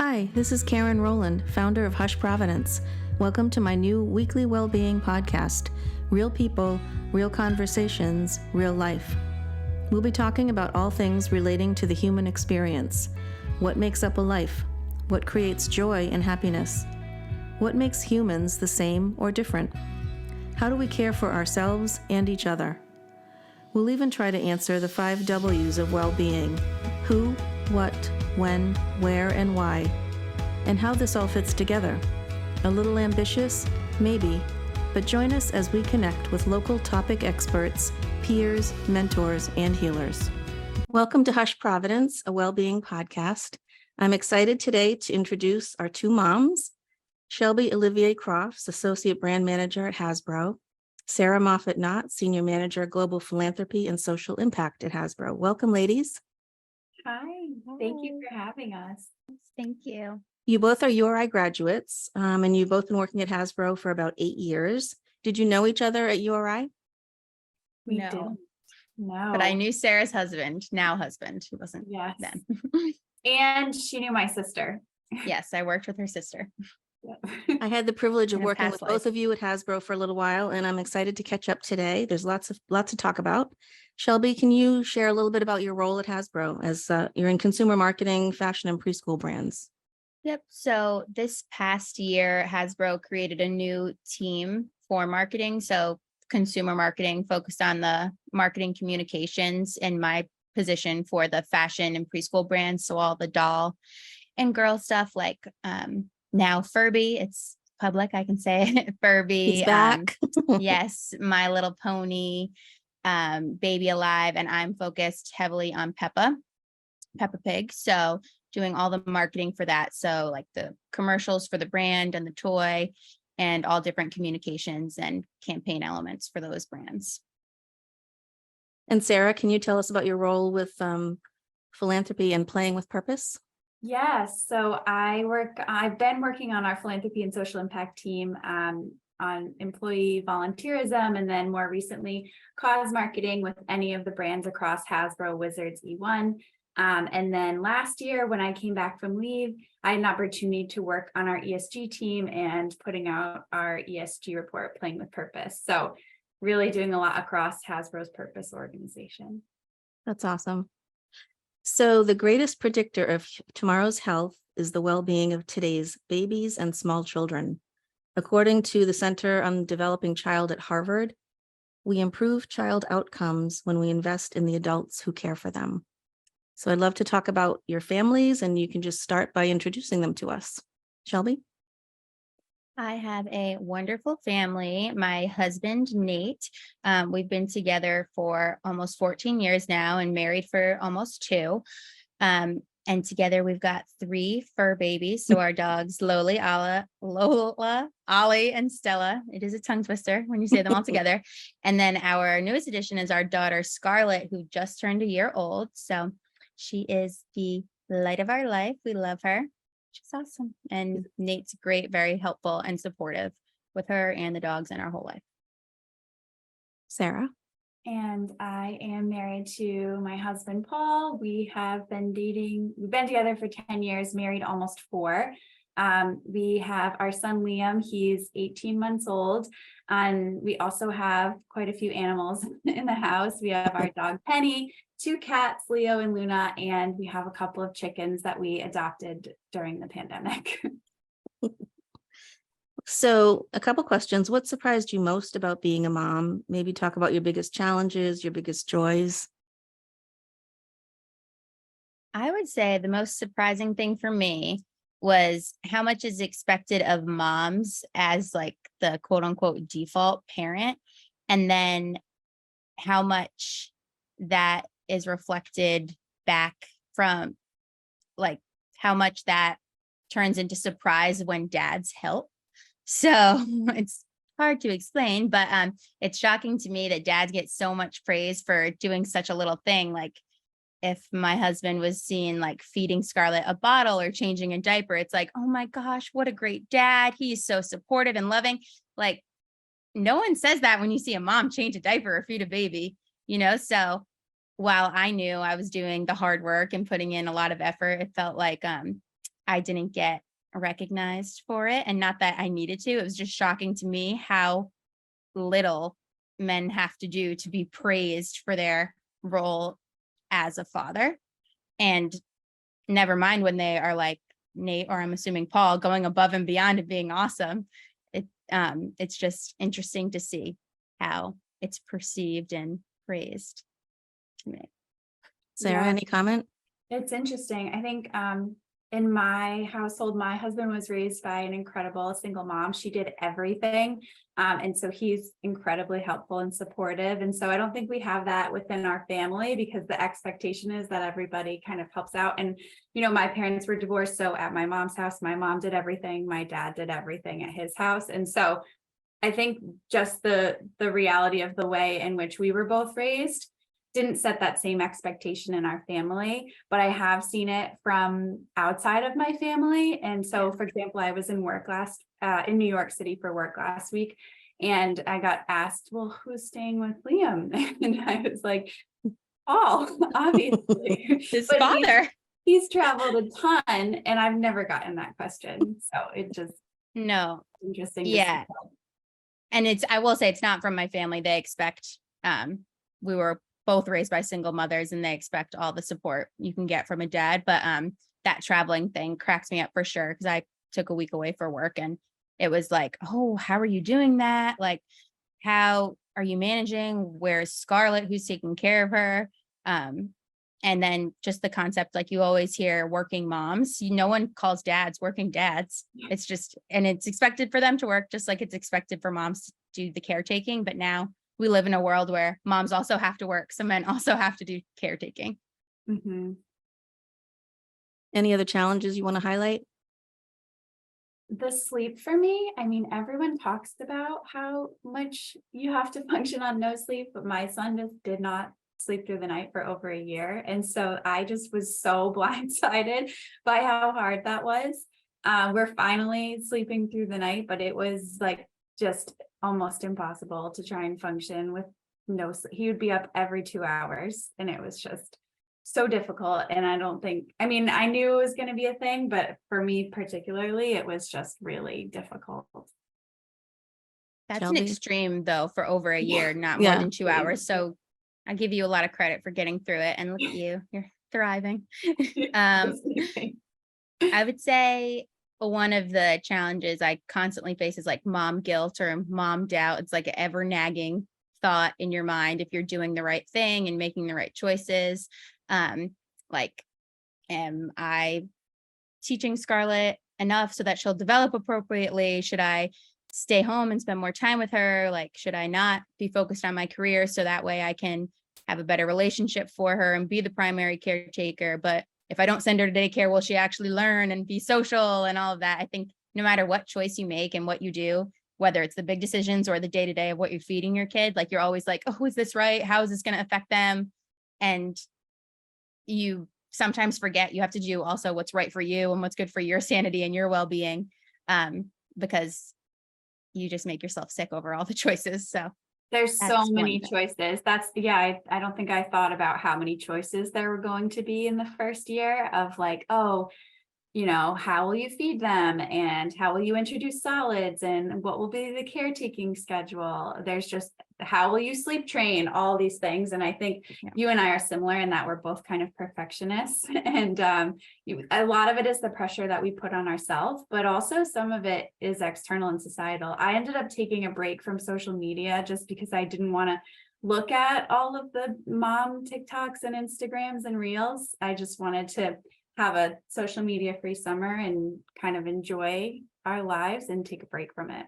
Hi, this is Karen Rowland, founder of Hush Providence. Welcome to my new weekly well-being podcast, Real People, Real Conversations, Real Life. We'll be talking about all things relating to the human experience. What makes up a life? What creates joy and happiness? What makes humans the same or different? How do we care for ourselves and each other? We'll even try to answer the 5 W's of well-being: who, what, when, where, and why, and how this all fits together. A little ambitious? Maybe, but join us as we connect with local topic experts, peers, mentors, and healers. Welcome to Hush Providence, a well-being podcast. I'm excited today to introduce our 2 moms, Shelby Olivier Crofts, Associate Brand Manager at Hasbro, Sarah Moffitt Knott, Senior Manager, Global Philanthropy and Social Impact at Hasbro. Welcome, ladies. Hi, thank you for having us. Thank you. You both are URI graduates, and you've both been working at Hasbro for about 8 years. Did you know each other at URI? We No. didn't. No. But I knew Sarah's husband, now husband, who wasn't Yes. then. And she knew my sister. Yes, I worked with her sister. I had the privilege of In a working past with both life. of you at Hasbro for a little while, and I'm excited to catch up today. There's lots to talk about. Shelby, can you share a little bit about your role at Hasbro as you're in consumer marketing, fashion, and preschool brands? Yep. So this past year, Hasbro created a new team for marketing. So consumer marketing focused on the marketing communications in my position for the fashion and preschool brands. So all the doll and girl stuff like now Furby, it's public, I can say it. Furby. It's back. Yes, My Little Pony, Baby Alive, and I'm focused heavily on Peppa Pig. So doing all the marketing for that. So like the commercials for the brand and the toy and all different communications and campaign elements for those brands. And Sarah, can you tell us about your role with philanthropy and playing with purpose? Yes. So I've been working on our philanthropy and social impact team on employee volunteerism, and then more recently cause marketing with any of the brands across Hasbro, Wizards, E1. And then last year when I came back from leave, I had an opportunity to work on our ESG team and putting out our ESG report, Playing with Purpose. So really doing a lot across Hasbro's purpose organization. That's awesome. So the greatest predictor of tomorrow's health is the well-being of today's babies and small children. According to the Center on the Developing Child at Harvard, we improve child outcomes when we invest in the adults who care for them. So I'd love to talk about your families, and you can just start by introducing them to us. Shelby? I have a wonderful family. My husband, Nate, we've been together for almost 14 years now and married for almost 2. And together we've got 3 fur babies. So our dogs, Lola, Ollie, and Stella. It is a tongue twister when you say them all together. And then our newest addition is our daughter, Scarlett, who just turned a year old. So she is the light of our life. We love her. She's awesome. And Nate's great, very helpful and supportive with her and the dogs and our whole life. Sarah? And I am married to my husband, Paul. We've been together for 10 years, married almost 4. We have our son, Liam. He's 18 months old. And we also have quite a few animals in the house. We have our dog, Penny, 2 cats, Leo and Luna, and we have a couple of chickens that we adopted during the pandemic. So a couple questions. What surprised you most about being a mom? Maybe talk about your biggest challenges, your biggest joys. I would say the most surprising thing for me was how much is expected of moms as like the quote unquote default parent, and then how much that is reflected back from like how much that turns into surprise when dads help. So it's hard to explain, but it's shocking to me that dads get so much praise for doing such a little thing. Like if my husband was seen like feeding Scarlett a bottle or changing a diaper, it's like, oh my gosh, what a great dad. He's so supportive and loving. Like no one says that when you see a mom change a diaper or feed a baby, So while I knew I was doing the hard work and putting in a lot of effort, it felt like I didn't get recognized for it. And not that I needed to, it was just shocking to me how little men have to do to be praised for their role as a father. And never mind when they are like Nate, or I'm assuming Paul, going above and beyond and being awesome. It's just interesting to see how it's perceived and praised to me. Sarah, any comment? It's interesting. I think in my household, my husband was raised by an incredible single mom. She did everything. And so he's incredibly helpful and supportive. And so I don't think we have that within our family, because the expectation is that everybody kind of helps out. And, my parents were divorced. So at my mom's house, my mom did everything. My dad did everything at his house. And so I think just the reality of the way in which we were both raised didn't set that same expectation in our family, but I have seen it from outside of my family. And so, for example, I was in in New York City for work last week, and I got asked, well, who's staying with Liam? And I was like, Paul, obviously. His father. He's traveled a ton, and I've never gotten that question. So it just interesting. Yeah. And I will say it's not from my family. They expect, we were both raised by single mothers, and they expect all the support you can get from a dad. But that traveling thing cracks me up for sure, because I took a week away for work, and it was like, oh, how are you doing that? Like, how are you managing? Where's Scarlett? Who's taking care of her? And then just the concept, like you always hear working moms, no one calls dads working dads. It's just, and it's expected for them to work, just like it's expected for moms to do the caretaking. But now we live in a world where moms also have to work. So men also have to do caretaking. Mm-hmm. Any other challenges you want to highlight? The sleep for me, I mean, everyone talks about how much you have to function on no sleep, but my son just did not sleep through the night for over a year. And so I just was so blindsided by how hard that was. We're finally sleeping through the night, but it was like just almost impossible to try and function with no sleep. He would be up every 2 hours, and it was just so difficult. And I knew it was going to be a thing, but for me particularly, it was just really difficult. That's Shelby? an extreme though, for over a year, not more than 2 hours. So I give you a lot of credit for getting through it, and look at you, you're thriving. I would say one of the challenges I constantly face is like mom guilt or mom doubt. It's like an ever nagging thought in your mind if you're doing the right thing and making the right choices. Like, am I teaching Scarlett enough so that she'll develop appropriately? Should I stay home and spend more time with her? Like, should I not be focused on my career so that way I can have a better relationship for her and be the primary caretaker? But if I don't send her to daycare, will she actually learn and be social and all of that? I think no matter what choice you make and what you do, whether it's the big decisions or the day-to-day of what you're feeding your kid, like you're always like, oh, is this right? How is this going to affect them? And you sometimes forget you have to do also what's right for you and what's good for your sanity and your well-being, because you just make yourself sick over all the choices. So there's so many choices. I don't think I thought about how many choices there were going to be in the first year of like, oh, how will you feed them, and how will you introduce solids, and what will be the caretaking schedule? There's just, how will you sleep train, all these things. And I think you and I are similar in that we're both kind of perfectionists, and a lot of it is the pressure that we put on ourselves, but also some of it is external and societal. I ended up taking a break from social media just because I didn't want to look at all of the mom TikToks and Instagrams and reels. I just wanted to have a social media free summer and kind of enjoy our lives and take a break from it.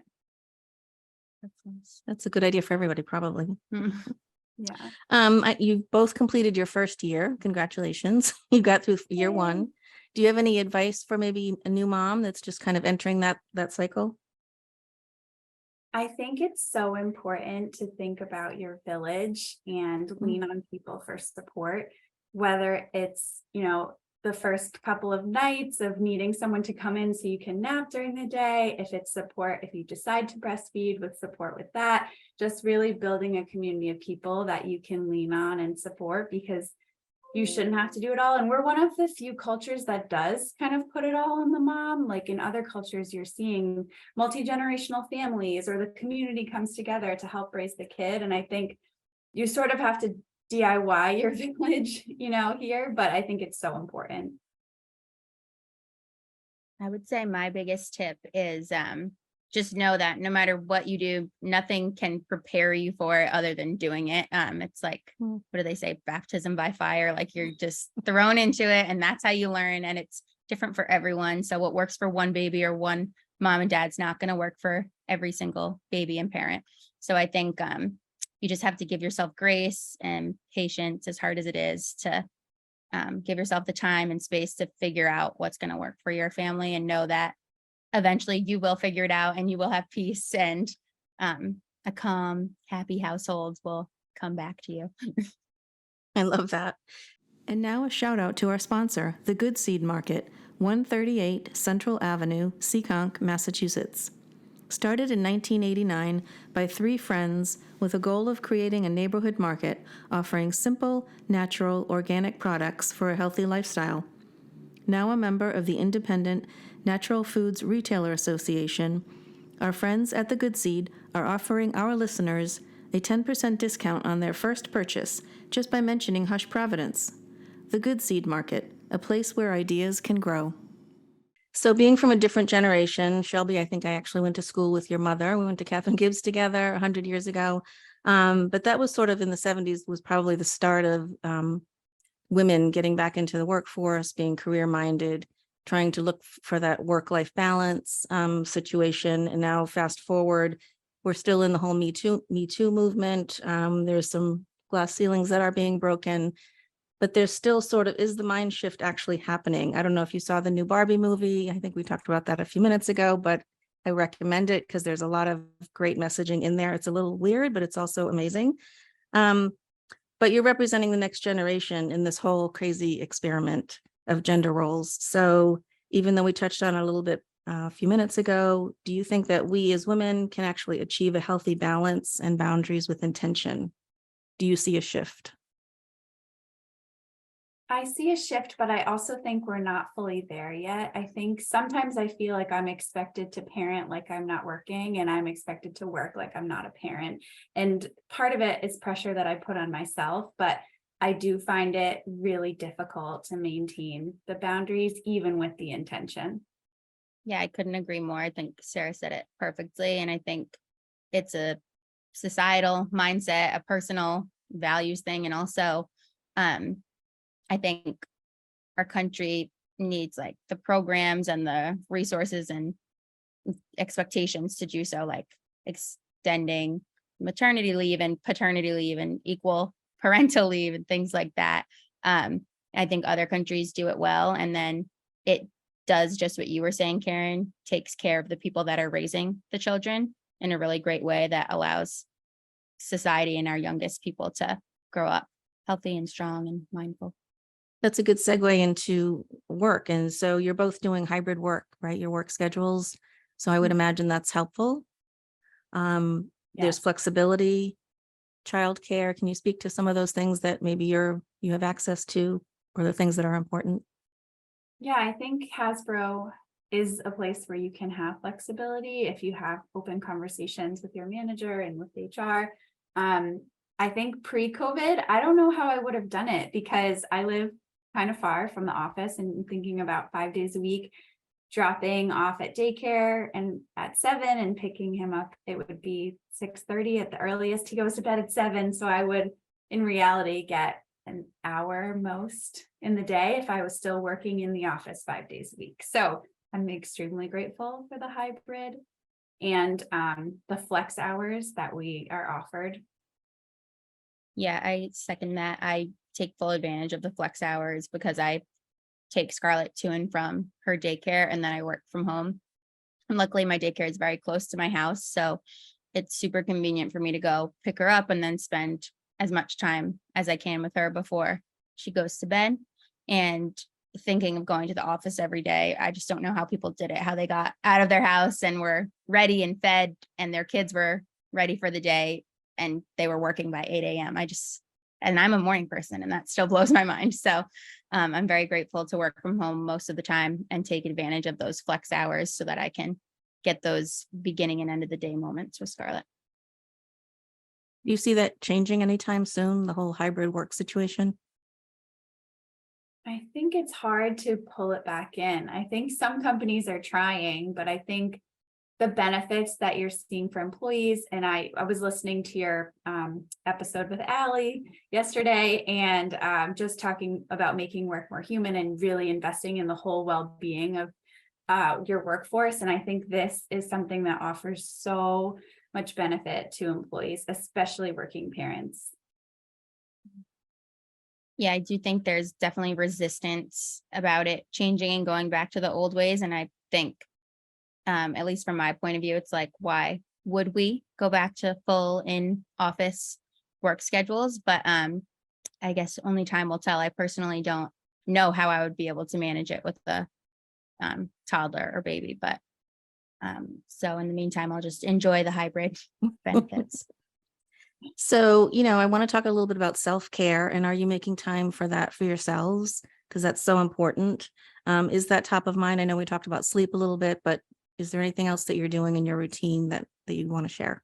That's a good idea for everybody, probably. Yeah. You both completed your first year. Congratulations. You got through year one. Do you have any advice for maybe a new mom that's just kind of entering that cycle? I think it's so important to think about your village and lean on people for support, whether it's, the first couple of nights of needing someone to come in so you can nap during the day, if it's support, if you decide to breastfeed, with support with that, just really building a community of people that you can lean on and support, because you shouldn't have to do it all. And we're one of the few cultures that does kind of put it all on the mom. Like in other cultures, you're seeing multi-generational families or the community comes together to help raise the kid. And I think you sort of have to DIY your village, here, but I think it's so important. I would say my biggest tip is just know that no matter what you do, nothing can prepare you for it other than doing it. It's like, what do they say? Baptism by fire. Like you're just thrown into it and that's how you learn. And it's different for everyone. So what works for one baby or one mom and dad's not going to work for every single baby and parent. So I think you just have to give yourself grace and patience, as hard as it is, to give yourself the time and space to figure out what's going to work for your family, and know that eventually you will figure it out and you will have peace, and a calm, happy household will come back to you. I love that. And now a shout out to our sponsor, the Good Seed Market, 138 Central Avenue, Seekonk, Massachusetts. Started in 1989 by 3 friends with a goal of creating a neighborhood market offering simple, natural, organic products for a healthy lifestyle. Now a member of the independent Natural Foods Retailer Association, our friends at the Good Seed are offering our listeners a 10% discount on their first purchase just by mentioning Hush Providence. The Good Seed Market, a place where ideas can grow. So being from a different generation, Shelby, I think I actually went to school with your mother. We went to Catherine Gibbs together 100 years ago. But that was sort of in the 70s, was probably the start of women getting back into the workforce, being career-minded, trying to look for that work-life balance situation. And now fast forward, we're still in the whole Me Too movement. There's some glass ceilings that are being broken. But there's still sort of, is the mind shift actually happening? I don't know if you saw the new Barbie movie. I think we talked about that a few minutes ago, but I recommend it because there's a lot of great messaging in there. It's a little weird, but it's also amazing. But you're representing the next generation in this whole crazy experiment of gender roles. So even though we touched on it a little bit a few minutes ago, do you think that we as women can actually achieve a healthy balance and boundaries with intention? Do you see a shift? I see a shift, but I also think we're not fully there yet. I think sometimes I feel like I'm expected to parent like I'm not working, and I'm expected to work like I'm not a parent. And part of it is pressure that I put on myself, but I do find it really difficult to maintain the boundaries, even with the intention. Yeah, I couldn't agree more. I think Sarah said it perfectly. And I think it's a societal mindset, a personal values thing. And also, I think our country needs like the programs and the resources and expectations to do so, like extending maternity leave and paternity leave and equal parental leave and things like that. I think other countries do it well. And then it does just what you were saying, Karen, takes care of the people that are raising the children in a really great way that allows society and our youngest people to grow up healthy and strong and mindful. That's a good segue into work. And so you're both doing hybrid work, right? Your work schedules. So I would imagine that's helpful. There's flexibility, childcare. Can you speak to some of those things that maybe you have access to, or the things that are important? Yeah, I think Hasbro is a place where you can have flexibility if you have open conversations with your manager and with HR. I think pre-COVID, I don't know how I would have done it because I live kind of far from the office, and thinking about 5 days a week, dropping off at daycare and at 7 and picking him up, it would be 6:30 at the earliest. He goes to bed at 7. So I would in reality get an hour most in the day if I was still working in the office 5 days a week. So I'm extremely grateful for the hybrid and the flex hours that we are offered. Yeah, I second that. I take full advantage of the flex hours because I take Scarlett to and from her daycare, and then I work from home. And luckily my daycare is very close to my house. So it's super convenient for me to go pick her up and then spend as much time as I can with her before she goes to bed. And thinking of going to the office every day, I just don't know how people did it, how they got out of their house and were ready and fed and their kids were ready for the day and they were working by 8 a.m. and I'm a morning person, and that still blows my mind. So I'm very grateful to work from home most of the time and take advantage of those flex hours so that I can get those beginning and end of the day moments with Scarlett. Do you see that changing anytime soon, the whole hybrid work situation? I think it's hard to pull it back in. I think some companies are trying, but I think the benefits that you're seeing for employees, and I was listening to your episode with Allie yesterday, and just talking about making work more human and really investing in the whole well-being of your workforce. And I think this is something that offers so much benefit to employees, especially working parents. Yeah, I do think there's definitely resistance about it changing and going back to the old ways. And I think, at least from my point of view, it's like, why would we go back to full in office work schedules? But I guess only time will tell. I personally don't know how I would be able to manage it with the toddler or baby. But so in the meantime, I'll just enjoy the hybrid benefits. So, I want to talk a little bit about self-care, and are you making time for that for yourselves? Because that's so important. Is that top of mind? I know we talked about sleep a little bit, but is there anything else that you're doing in your routine that you want to share?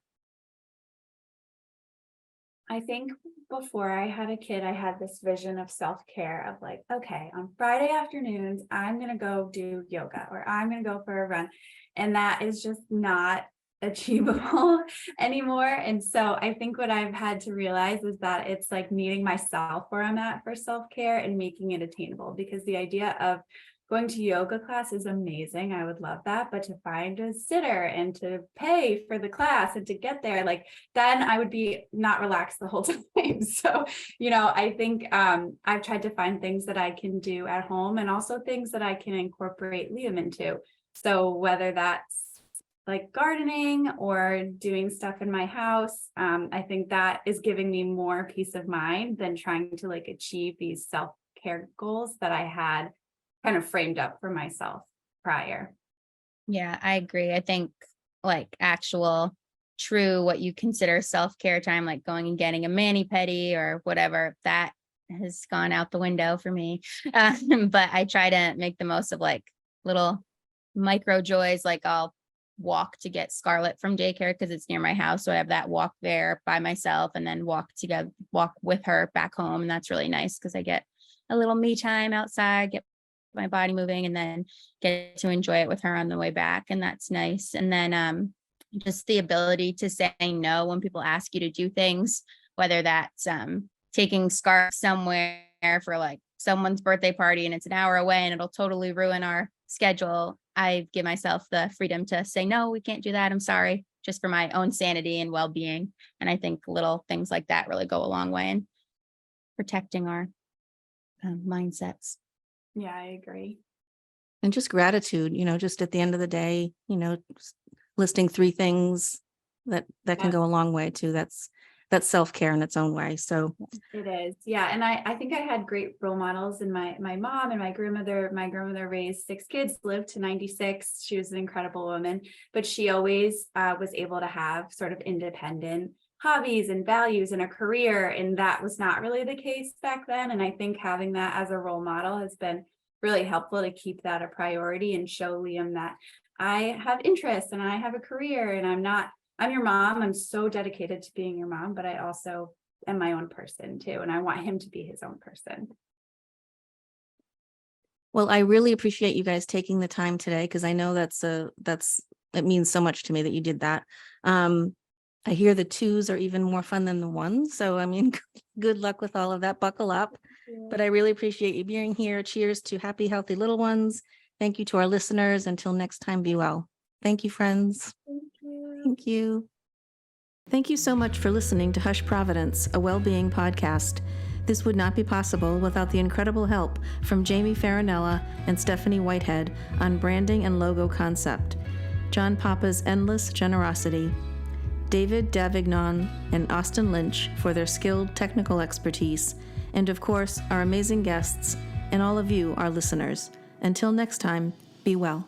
I think before I had a kid, I had this vision of self-care of like, okay, on Friday afternoons, I'm going to go do yoga, or I'm going to go for a run. And that is just not achievable anymore. And so I think what I've had to realize is that it's like meeting myself where I'm at for self-care and making it attainable, because the idea of going to yoga class is amazing. I would love that. But to find a sitter and to pay for the class and to get there, like, then I would be not relaxed the whole time. So, I think I've tried to find things that I can do at home, and also things that I can incorporate Liam into. So whether that's like gardening or doing stuff in my house, I think that is giving me more peace of mind than trying to like achieve these self-care goals that I had kind of framed up for myself prior. Yeah, I agree. I think like actual true what you consider self-care time, like going and getting a mani-pedi or whatever, that has gone out the window for me. But I try to make the most of like little micro joys. Like I'll walk to get Scarlett from daycare because it's near my house. So I have that walk there by myself, and then walk with her back home. And that's really nice because I get a little me time outside, get my body moving, and then get to enjoy it with her on the way back. And that's nice. And then just the ability to say no when people ask you to do things, whether that's taking Scarlett somewhere for like someone's birthday party and it's an hour away and it'll totally ruin our schedule. I give myself the freedom to say, no, we can't do that. I'm sorry, just for my own sanity and well-being. And I think little things like that really go a long way in protecting our mindsets. Yeah, I agree. And just gratitude, just at the end of the day, listing 3 things that can go a long way too. That's self-care in its own way. So it is. Yeah. And I think I had great role models in my mom and my grandmother. My grandmother raised 6 kids, lived to 96. She was an incredible woman, but she always was able to have sort of independent hobbies and values and a career. And that was not really the case back then. And I think having that as a role model has been really helpful to keep that a priority and show Liam that I have interests and I have a career, and I'm your mom. I'm so dedicated to being your mom, but I also am my own person too. And I want him to be his own person. Well, I really appreciate you guys taking the time today, because I know it means so much to me that you did that. I hear the 2s are even more fun than the 1s. So, I mean, good luck with all of that. Buckle up. But I really appreciate you being here. Cheers to happy, healthy little ones. Thank you to our listeners. Until next time, be well. Thank you, friends. Thank you. Thank you. Thank you so much for listening to Hush Providence, a well-being podcast. This would not be possible without the incredible help from Jamie Farinella and Stephanie Whitehead on branding and logo concept, John Papa's endless generosity, David Davignon and Austin Lynch for their skilled technical expertise, and of course, our amazing guests and all of you, our listeners. Until next time, be well.